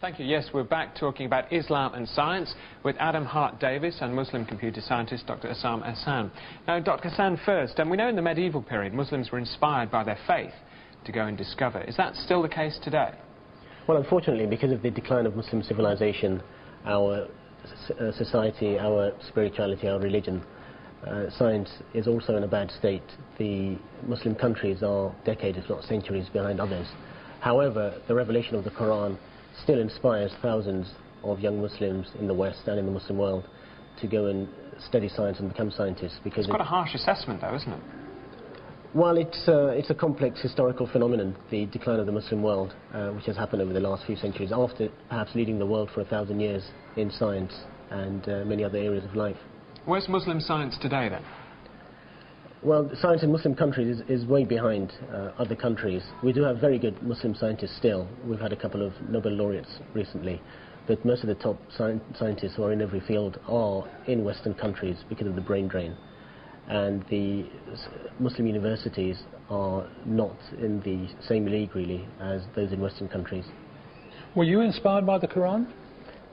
Thank you. Yes, we're back talking about Islam and science with Adam Hart Davis and Muslim computer scientist Dr. Assam Ahsan. Now, Dr. Ahsan, first, we know in the medieval period Muslims were inspired by their faith to go and discover. Is that still the case today? Well, unfortunately, because of the decline of Muslim civilization, our society, our spirituality, our religion, science is also in a bad state. The Muslim countries are decades, if not centuries, behind others. However, the revelation of the Quran still inspires thousands of young Muslims in the West and in the Muslim world to go and study science and become scientists. Because it's quite a harsh assessment, though, isn't it? Well, it's a complex historical phenomenon, the decline of the Muslim world, which has happened over the last few centuries, after perhaps leading the world for 1,000 years in science and many other areas of life. Where's Muslim science today, then? Well, science in Muslim countries is way behind other countries. We do have very good Muslim scientists still. We've had a couple of Nobel laureates recently, but most of the top scientists who are in every field are in Western countries because of the brain drain. And the Muslim universities are not in the same league, really, as those in Western countries. Were you inspired by the Quran?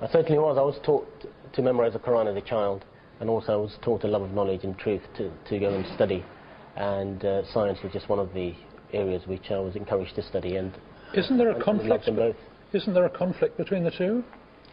I certainly was. I was taught to memorize the Quran as a child. And also I was taught a love of knowledge and truth to go and study. And science was just one of the areas which I was encouraged to study. And isn't there a conflict? Both. Isn't there a conflict between the two?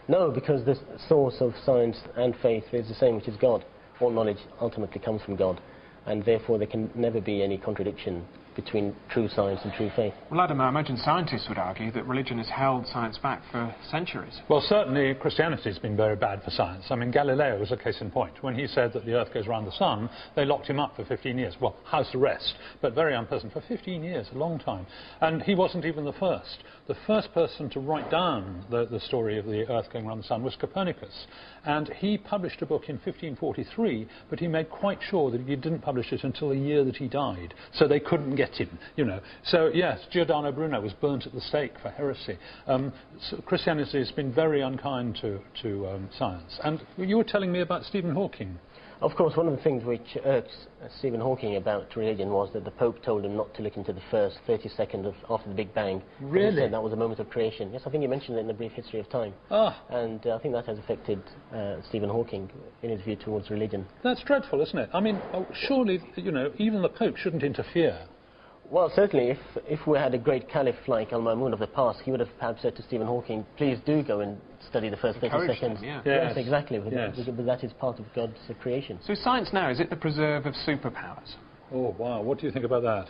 No, because the source of science and faith is the same, which is God. All knowledge ultimately comes from God. And therefore there can never be any contradiction between true science and true faith. Well, Adam, I imagine scientists would argue that religion has held science back for centuries. Well, certainly Christianity has been very bad for science. I mean, Galileo was a case in point. When he said that the Earth goes around the sun, they locked him up for 15 years. Well, house arrest, but very unpleasant. For 15 years, a long time. And he wasn't even the first. The first person to write down the story of the Earth going around the sun was Copernicus. And he published a book in 1543, but he made quite sure that he didn't publish it until the year that he died. So they couldn't get him, you know. So, yes, Giordano Bruno was burnt at the stake for heresy. So Christianity has been very unkind to science. And you were telling me about Stephen Hawking. Of course, one of the things which irks Stephen Hawking about religion was that the Pope told him not to look into the first 30 seconds after the Big Bang. Really? He said that was a moment of creation. Yes, I think he mentioned it in A Brief History of Time. Ah. And I think that has affected Stephen Hawking in his view towards religion. That's dreadful, isn't it? I mean, surely, you know, even the Pope shouldn't interfere. Well, certainly, if we had a great caliph like Al-Ma'mun of the past, he would have perhaps said to Stephen Hawking, please do go and study the first 30 seconds. Him, yeah. Yes, exactly, yes. But that is part of God's creation. So science now, is it the preserve of superpowers? Oh, wow, what do you think about that?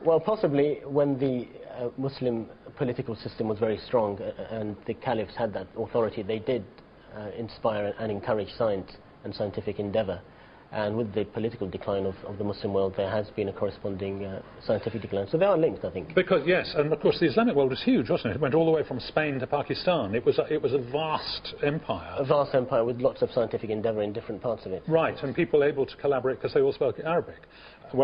Well, possibly when the Muslim political system was very strong and the caliphs had that authority, they did inspire and encourage science and scientific endeavour. And with the political decline of the Muslim world, there has been a corresponding scientific decline. So they are linked, I think. Because, yes, and of course the Islamic world was huge, wasn't it? It went all the way from Spain to Pakistan. It was a vast empire. A vast empire with lots of scientific endeavour in different parts of it. Right, and people able to collaborate because they all spoke Arabic.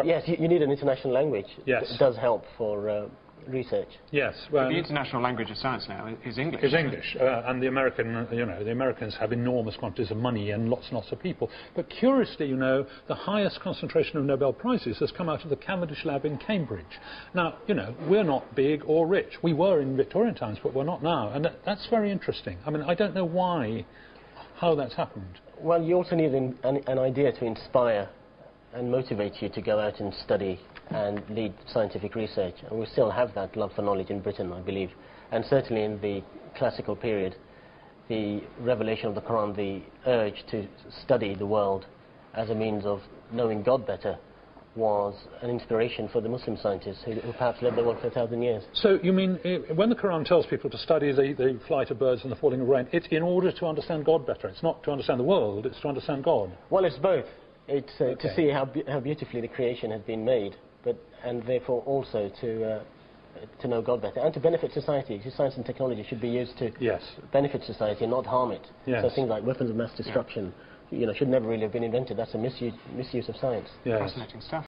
Yes, you need an international language. Yes. It does help for research. Yes. Well, the international language of science now is English. Is English, and the Americans have enormous quantities of money and lots and lots of people. But curiously, you know, the highest concentration of Nobel Prizes has come out of the Cavendish lab in Cambridge. Now, you know, we're not big or rich. We were in Victorian times, but we're not now, and that's very interesting. I mean, I don't know how that's happened. Well, you also need an idea to inspire and motivate you to go out and study and lead scientific research. And we still have that love for knowledge in Britain, I believe. And certainly in the classical period, the revelation of the Quran, the urge to study the world as a means of knowing God better, was an inspiration for the Muslim scientists who perhaps led the world for 1,000 years. So you mean when the Quran tells people to study the flight of birds and the falling of rain, it's in order to understand God better? It's not to understand the world, it's to understand God? Well, it's both. It's to see how beautifully the creation has been made, and therefore also to know God better and to benefit society. Science and technology should be used to benefit society and not harm it. Yes. So things like weapons of mass destruction, you know, should never really have been invented. That's a misuse of science. Yes. Fascinating stuff.